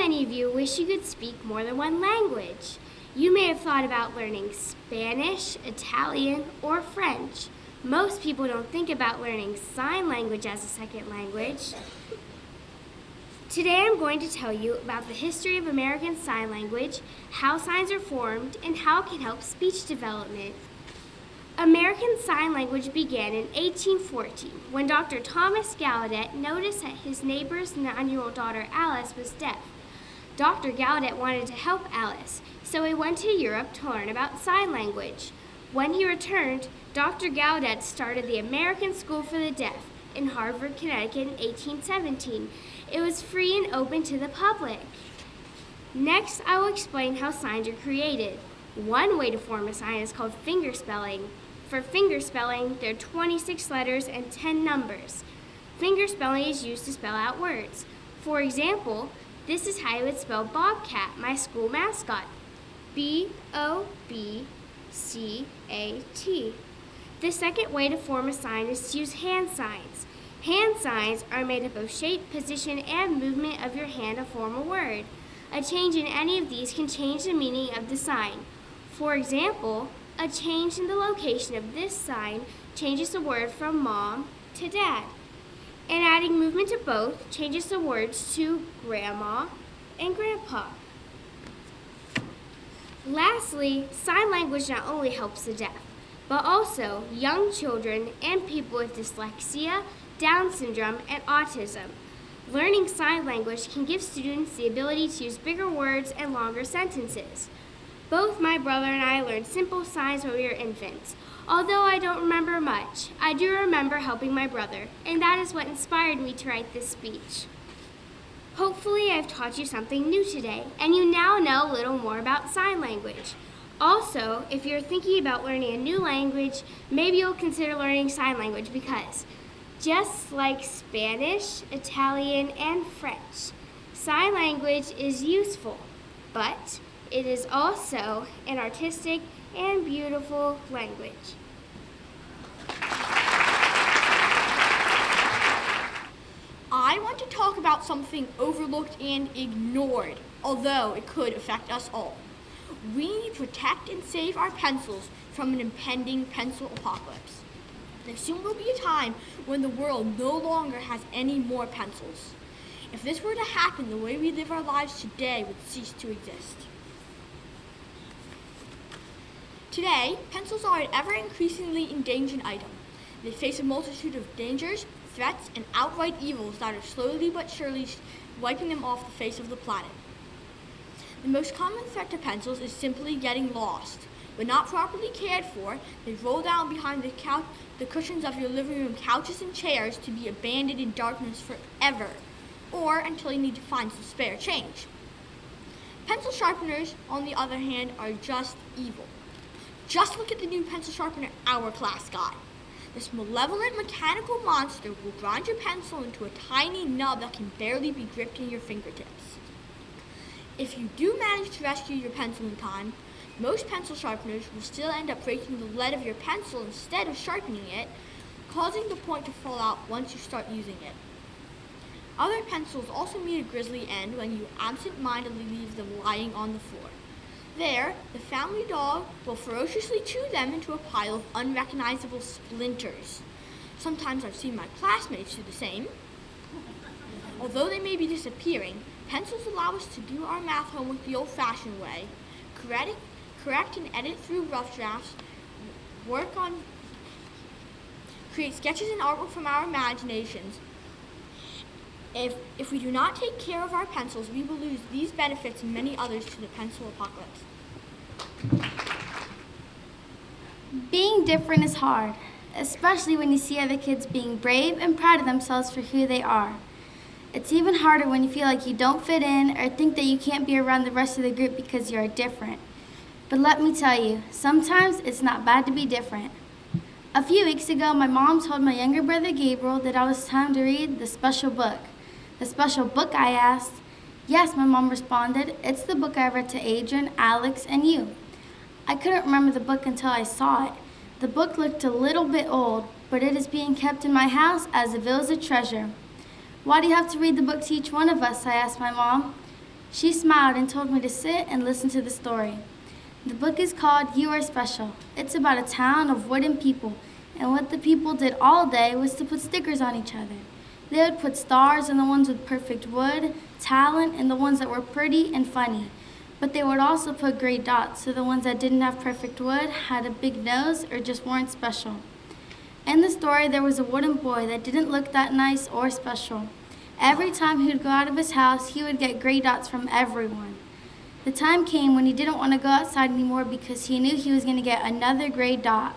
many of you wish you could speak more than one language? You may have thought about learning Spanish, Italian, or French. Most people don't think about learning sign language as a second language. Today I'm going to tell you about the history of American Sign Language, how signs are formed, and how it can help speech development. American Sign Language began in 1814 when Dr. Thomas Gallaudet noticed that his neighbor's 9-year-old daughter Alice was deaf. Dr. Gallaudet wanted to help Alice, so he went to Europe to learn about sign language. When he returned, Dr. Gallaudet started the American School for the Deaf in Hartford, Connecticut in 1817. It was free and open to the public. Next, I will explain how signs are created. One way to form a sign is called fingerspelling. For fingerspelling, there are 26 letters and 10 numbers. Fingerspelling is used to spell out words. For example, this is how you would spell Bobcat, my school mascot. B-O-B-C-A-T. The second way to form a sign is to use hand signs. Hand signs are made up of shape, position, and movement of your hand to form a word. A change in any of these can change the meaning of the sign. For example, a change in the location of this sign changes the word from mom to dad. And adding movement to both changes the words to grandma and grandpa. Lastly, sign language not only helps the deaf, but also young children and people with dyslexia, Down syndrome, and autism. Learning sign language can give students the ability to use bigger words and longer sentences. Both my brother and I learned simple signs when we were infants. Although I don't remember much, I do remember helping my brother, and that is what inspired me to write this speech. Hopefully I've taught you something new today, and you now know a little more about sign language. Also, if you're thinking about learning a new language, maybe you'll consider learning sign language because just like Spanish, Italian, and French, sign language is useful, but it is also an artistic and beautiful language. I want to talk about something overlooked and ignored, although it could affect us all. We need to protect and save our pencils from an impending pencil apocalypse. There soon will be a time when the world no longer has any more pencils. If this were to happen, the way we live our lives today would cease to exist. Today, pencils are an ever-increasingly endangered item. They face a multitude of dangers, threats, and outright evils that are slowly but surely wiping them off the face of the planet. The most common threat to pencils is simply getting lost. When not properly cared for, they roll down behind the cushions of your living room couches and chairs to be abandoned in darkness forever, or until you need to find some spare change. Pencil sharpeners, on the other hand, are just evil. Just look at the new pencil sharpener our class got. This malevolent mechanical monster will grind your pencil into a tiny nub that can barely be gripped in your fingertips. If you do manage to rescue your pencil in time, most pencil sharpeners will still end up breaking the lead of your pencil instead of sharpening it, causing the point to fall out once you start using it. Other pencils also meet a grisly end when you absent-mindedly leave them lying on the floor. There, the family dog will ferociously chew them into a pile of unrecognizable splinters. Sometimes I've seen my classmates do the same. Although they may be disappearing, pencils allow us to do our math homework the old-fashioned way, correct and edit through rough drafts, create sketches and artwork from our imaginations. If we do not take care of our pencils, we will lose these benefits and many others to the pencil apocalypse. Being different is hard, especially when you see other kids being brave and proud of themselves for who they are. It's even harder when you feel like you don't fit in or think that you can't be around the rest of the group because you are different. But let me tell you, sometimes it's not bad to be different. A few weeks ago, my mom told my younger brother Gabriel that it was time to read the special book. The special book, I asked. Yes, my mom responded. It's the book I read to Adrian, Alex, and you. I couldn't remember the book until I saw it. The book looked a little bit old, but it is being kept in my house as if it was a treasure. Why do you have to read the book to each one of us? I asked my mom. She smiled and told me to sit and listen to the story. The book is called You Are Special. It's about a town of wooden people, and what the people did all day was to put stickers on each other. They would put stars on the ones with perfect wood, talent, and the ones that were pretty and funny. But they would also put gray dots, so the ones that didn't have perfect wood, had a big nose, or just weren't special. In the story, there was a wooden boy that didn't look that nice or special. Every time he would go out of his house, he would get gray dots from everyone. The time came when he didn't want to go outside anymore because he knew he was going to get another gray dot.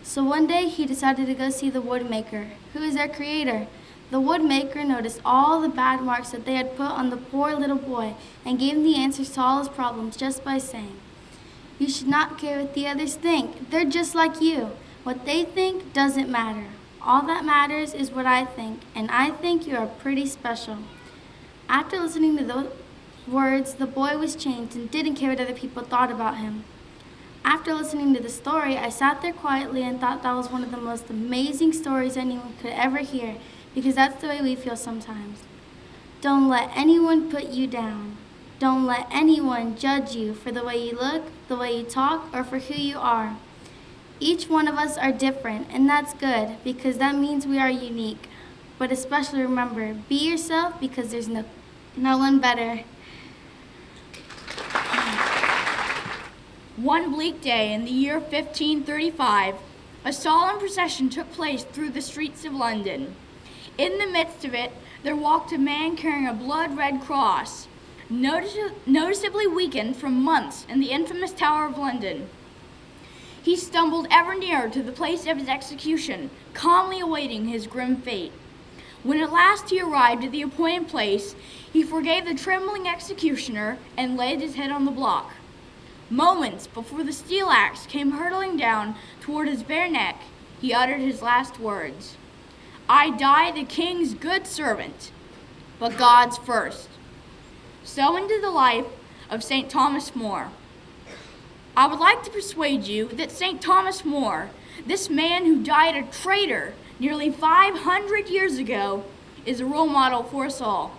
So one day, he decided to go see the woodmaker, who is their creator. The woodmaker noticed all the bad marks that they had put on the poor little boy and gave him the answers to all his problems just by saying, "You should not care what the others think. They're just like you. What they think doesn't matter. All that matters is what I think, and I think you are pretty special." After listening to those words, the boy was changed and didn't care what other people thought about him. After listening to the story, I sat there quietly and thought that was one of the most amazing stories anyone could ever hear, because that's the way we feel sometimes. Don't let anyone put you down. Don't let anyone judge you for the way you look, the way you talk, or for who you are. Each one of us are different, and that's good, because that means we are unique. But especially remember, be yourself, because there's no one better. One bleak day in the year 1535, a solemn procession took place through the streets of London. In the midst of it, there walked a man carrying a blood-red cross, noticeably weakened from months in the infamous Tower of London. He stumbled ever nearer to the place of his execution, calmly awaiting his grim fate. When at last he arrived at the appointed place, he forgave the trembling executioner and laid his head on the block. Moments before the steel axe came hurtling down toward his bare neck, he uttered his last words. "I die the king's good servant, but God's first." So ended the life of St. Thomas More. I would like to persuade you that St. Thomas More, this man who died a traitor nearly 500 years ago, is a role model for us all.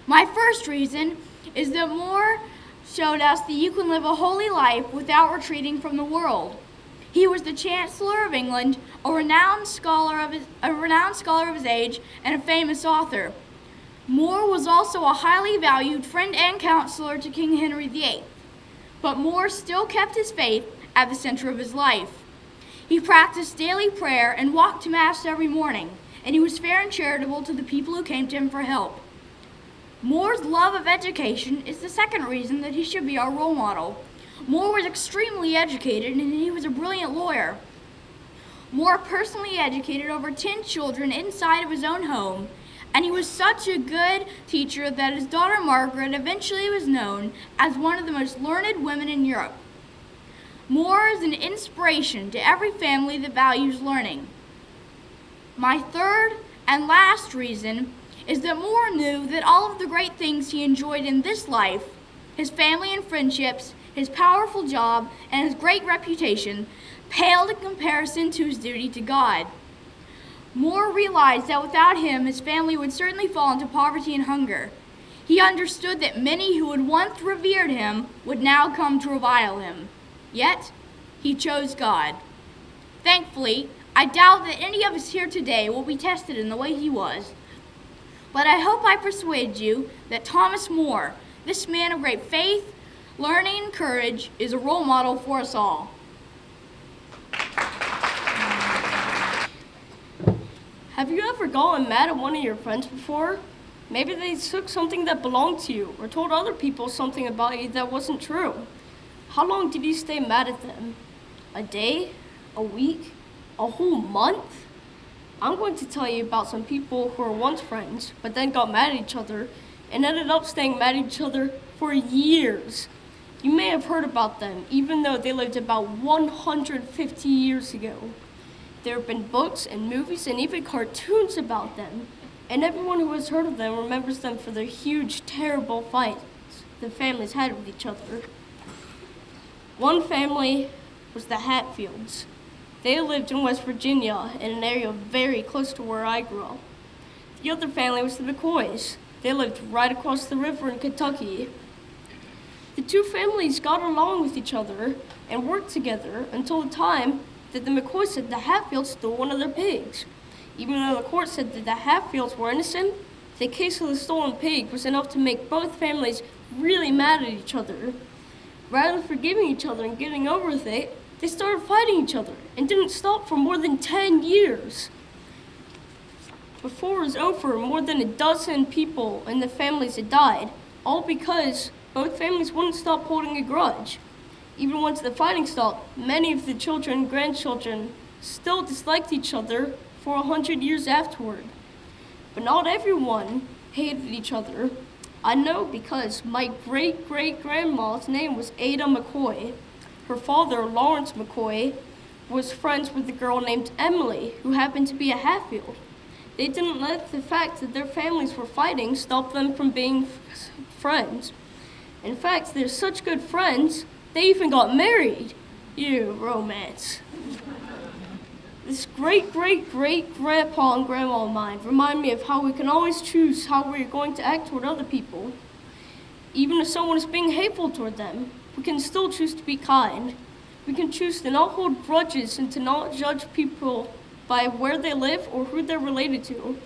My first reason is that More showed us that you can live a holy life without retreating from the world. He was the Chancellor of England, a renowned scholar of his age, and a famous author. More was also a highly valued friend and counselor to King Henry VIII. But More still kept his faith at the center of his life. He practiced daily prayer and walked to Mass every morning, and he was fair and charitable to the people who came to him for help. More's love of education is the second reason that he should be our role model. More was extremely educated, and he was a brilliant lawyer. More personally educated over 10 children inside of his own home, and he was such a good teacher that his daughter Margaret eventually was known as one of the most learned women in Europe. More is an inspiration to every family that values learning. My third and last reason is that More knew that all of the great things he enjoyed in this life, his family and friendships, his powerful job, and his great reputation, paled in comparison to his duty to God. More realized that without him, his family would certainly fall into poverty and hunger. He understood that many who had once revered him would now come to revile him. Yet, he chose God. Thankfully, I doubt that any of us here today will be tested in the way he was. But I hope I persuaded you that Thomas More, this man of great faith, learning, and courage, is a role model for us all. Have you ever gotten mad at one of your friends before? Maybe they took something that belonged to you or told other people something about you that wasn't true. How long did you stay mad at them? A day? A week? A whole month? I'm going to tell you about some people who were once friends, but then got mad at each other and ended up staying mad at each other for years. You may have heard about them, even though they lived about 150 years ago. There have been books and movies and even cartoons about them, and everyone who has heard of them remembers them for their huge, terrible fights the families had with each other. One family was the Hatfields. They lived in West Virginia, in an area very close to where I grew up. The other family was the McCoys. They lived right across the river in Kentucky. The two families got along with each other and worked together until the time that the McCoys said the Hatfields stole one of their pigs. Even though the court said that the Hatfields were innocent, the case of the stolen pig was enough to make both families really mad at each other. Rather than forgiving each other and getting over with it, they started fighting each other and didn't stop for more than 10 years. Before it was over, more than a dozen people in the families had died, all because both families wouldn't stop holding a grudge. Even once the fighting stopped, many of the children and grandchildren still disliked each other for 100 years afterward. But not everyone hated each other. I know because my great-great-grandma's name was Ada McCoy. Her father, Lawrence McCoy, was friends with a girl named Emily, who happened to be a Hatfield. They didn't let the fact that their families were fighting stop them from being friends. In fact, they're such good friends, they even got married. Ew, romance. This great-great-great-grandpa and grandma of mine remind me of how we can always choose how we're going to act toward other people. Even if someone is being hateful toward them, we can still choose to be kind. We can choose to not hold grudges and to not judge people by where they live or who they're related to.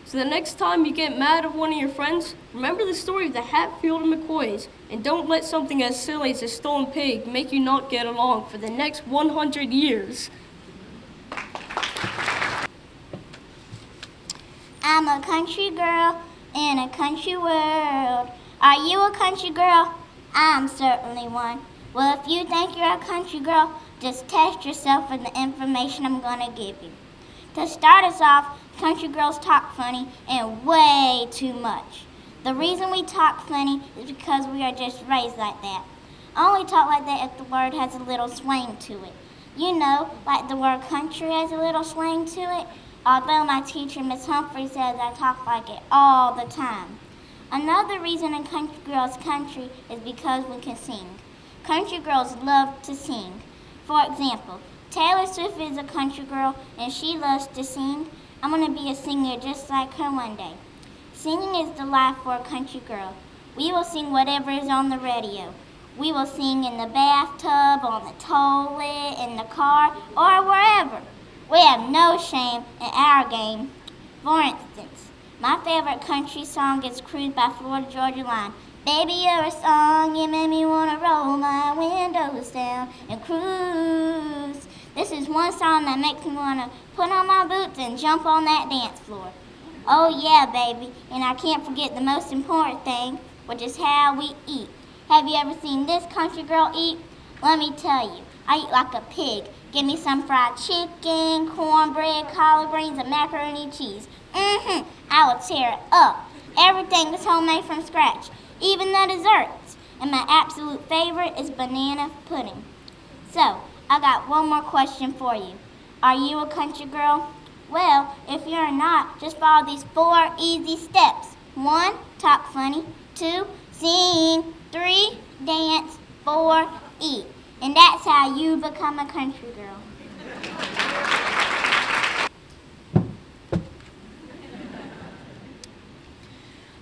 So the next time you get mad at one of your friends, remember the story of the Hatfield and McCoys, and don't let something as silly as a stolen pig make you not get along for the next 100 years. I'm a country girl in a country world. Are you a country girl? I'm certainly one. Well, if you think you're a country girl, just test yourself with the information I'm going to give you. To start us off, country girls talk funny and way too much. The reason we talk funny is because we are just raised like that. Only talk like that if the word has a little swing to it. You know, like the word country has a little swing to it. Although my teacher, Miss Humphrey, says I talk like it all the time. Another reason in country girls' country is because we can sing. Country girls love to sing. For example, Taylor Swift is a country girl and she loves to sing. I'm going to be a singer just like her one day. Singing is the life for a country girl. We will sing whatever is on the radio. We will sing in the bathtub, on the toilet, in the car, or wherever. We have no shame in our game. For instance, my favorite country song is Cruise by Florida Georgia Line. Baby, you're a song, you made me want to roll my windows down and cruise. This is one song that makes me want to put on my boots and jump on that dance floor. Oh yeah, baby, and I can't forget the most important thing, which is how we eat. Have you ever seen this country girl eat? Let me tell you, I eat like a pig. Give me some fried chicken, cornbread, collard greens, and macaroni and cheese. I will tear it up. Everything is homemade from scratch, even the desserts. And my absolute favorite is banana pudding. So, I got one more question for you. Are you a country girl? Well, if you're not, just follow these 4 easy steps. 1, talk funny. 2, sing. 3, dance. 4, eat. And that's how you become a country girl.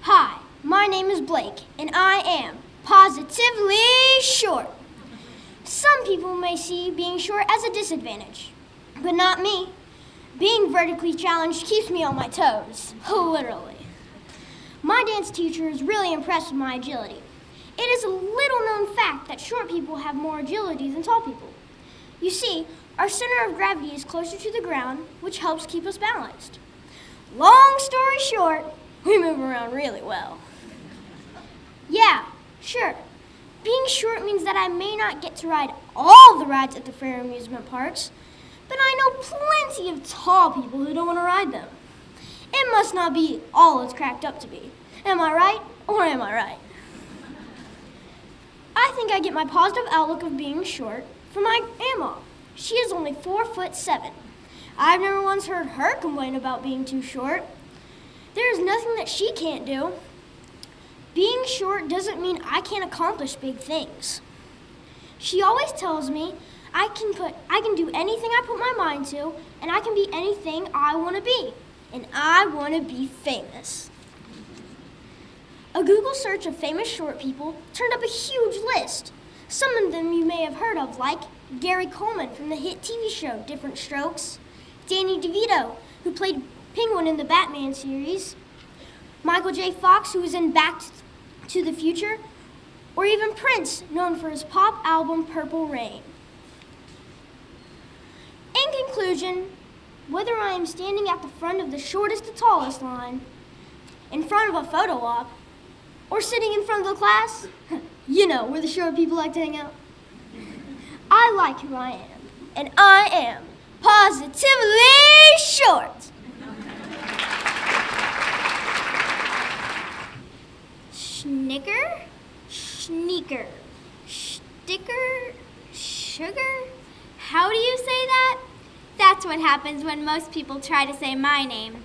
Hi, my name is Blake, and I am positively short. Some people may see being short as a disadvantage, but not me. Being vertically challenged keeps me on my toes, literally. My dance teacher is really impressed with my agility. It is a little-known fact that short people have more agility than tall people. You see, our center of gravity is closer to the ground, which helps keep us balanced. Long story short, we move around really well. Yeah, sure. Being short means that I may not get to ride all the rides at the fair amusement parks, but I know plenty of tall people who don't want to ride them. It must not be all it's cracked up to be. Am I right, or am I right? I think I get my positive outlook of being short from my grandma. She is only 4'7". I've never once heard her complain about being too short. There is nothing that she can't do. Being short doesn't mean I can't accomplish big things. She always tells me I can do anything I put my mind to, and I can be anything I want to be. And I want to be famous. A Google search of famous short people turned up a huge list. Some of them you may have heard of, like Gary Coleman from the hit TV show Different Strokes, Danny DeVito, who played Penguin in the Batman series, Michael J. Fox, who was in Back to the Future, or even Prince, known for his pop album Purple Rain. In conclusion, whether I am standing at the front of the shortest to tallest line, in front of a photo op, or sitting in front of the class, you know, where the short people like to hang out, I like who I am, and I am positively short. Snicker, sneaker, sticker, sugar. How do you say that? That's what happens when most people try to say my name.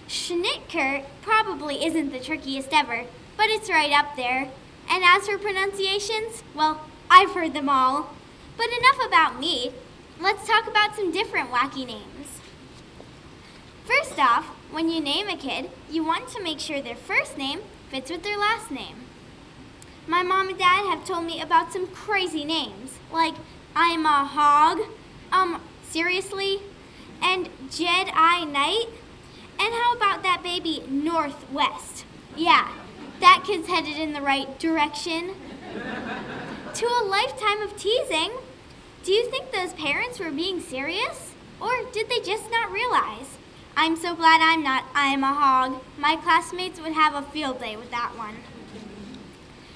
Schnicker probably isn't the trickiest ever, but it's right up there. And as for pronunciations, well, I've heard them all. But enough about me. Let's talk about some different wacky names. First off, when you name a kid, you want to make sure their first name fits with their last name. My mom and dad have told me about some crazy names, like I'm a hog, seriously, and Jedi Knight, and how about that baby Northwest? Yeah, that kid's headed in the right direction. To a lifetime of teasing, do you think those parents were being serious? Or did they just not realize? I'm so glad I'm not. I am a hog. My classmates would have a field day with that one.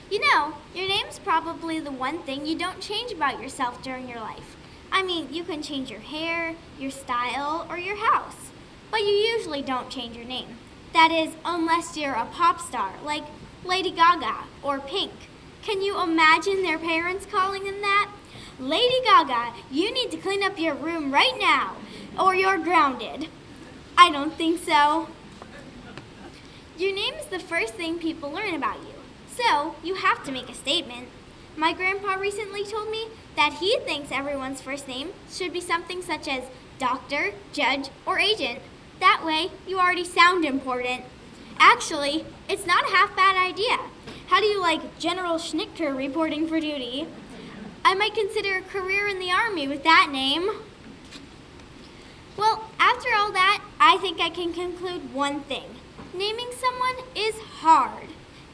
You know, your name's probably the one thing you don't change about yourself during your life. I mean, you can change your hair, your style, or your house, but you usually don't change your name. That is, unless you're a pop star, like Lady Gaga or Pink. Can you imagine their parents calling them that? Lady Gaga, you need to clean up your room right now, or you're grounded. I don't think so. Your name is the first thing people learn about you, so you have to make a statement. My grandpa recently told me that he thinks everyone's first name should be something such as doctor, judge, or agent. That way, you already sound important. Actually, it's not a half bad idea. How do you like General Schnicker reporting for duty? I might consider a career in the Army with that name. Well, after all that, I think I can conclude one thing. Naming someone is hard.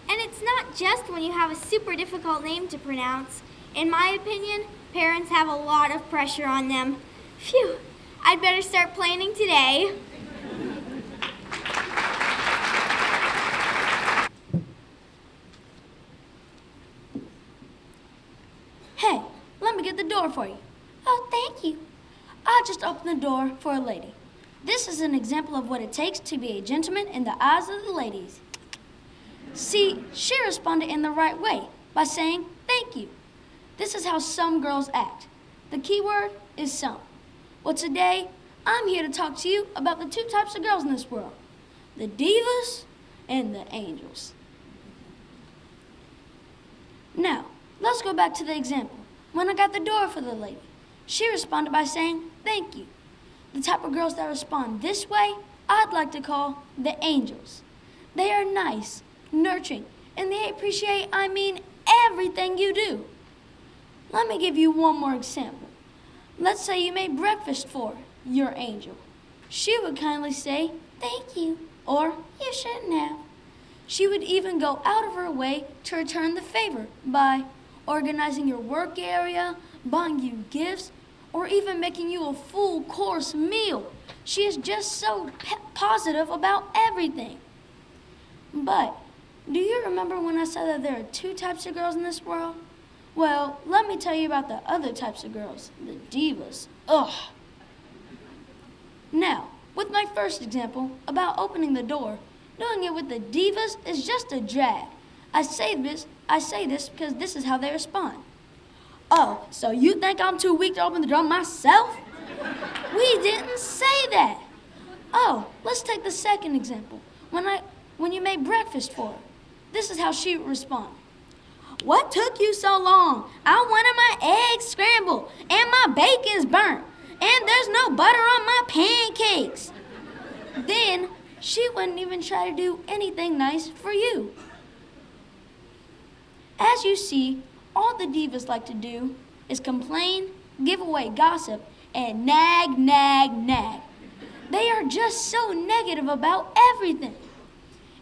And it's not just when you have a super difficult name to pronounce. In my opinion, parents have a lot of pressure on them. Phew, I'd better start planning today. Hey, let me get the door for you. Oh, thank you. I'll just open the door for a lady. This is an example of what it takes to be a gentleman in the eyes of the ladies. See, she responded in the right way by saying thank you. This is how some girls act. The key word is some. Well, today, I'm here to talk to you about the two types of girls in this world, the divas and the angels. Now, let's go back to the example. When I got the door for the lady, she responded by saying thank you. The type of girls that respond this way, I'd like to call the angels. They are nice, nurturing, and they appreciate, everything you do. Let me give you one more example. Let's say you made breakfast for your angel. She would kindly say, thank you, or you shouldn't have. She would even go out of her way to return the favor by organizing your work area, buying you gifts, or even making you a full course meal. She is just so positive about everything. But do you remember when I said that there are two types of girls in this world? Well, let me tell you about the other types of girls, the divas. Ugh. Now, with my first example about opening the door, doing it with the divas is just a drag. I say this because this is how they respond. Oh, so you think I'm too weak to open the door myself? We didn't say that. Oh, let's take the second example. When you made breakfast for her, this is how she would respond. What took you so long? I wanted my eggs scrambled, and my bacon's burnt, and there's no butter on my pancakes. Then she wouldn't even try to do anything nice for you. As you see, all the divas like to do is complain, give away gossip, and nag, nag, nag. They are just so negative about everything.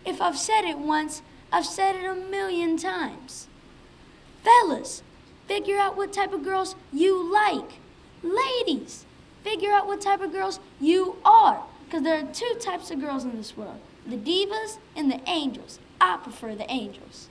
If I've said it once, I've said it 1,000,000 times. Fellas, figure out what type of girls you like. Ladies, figure out what type of girls you are. Because there are 2 types of girls in this world, the divas and the angels. I prefer the angels.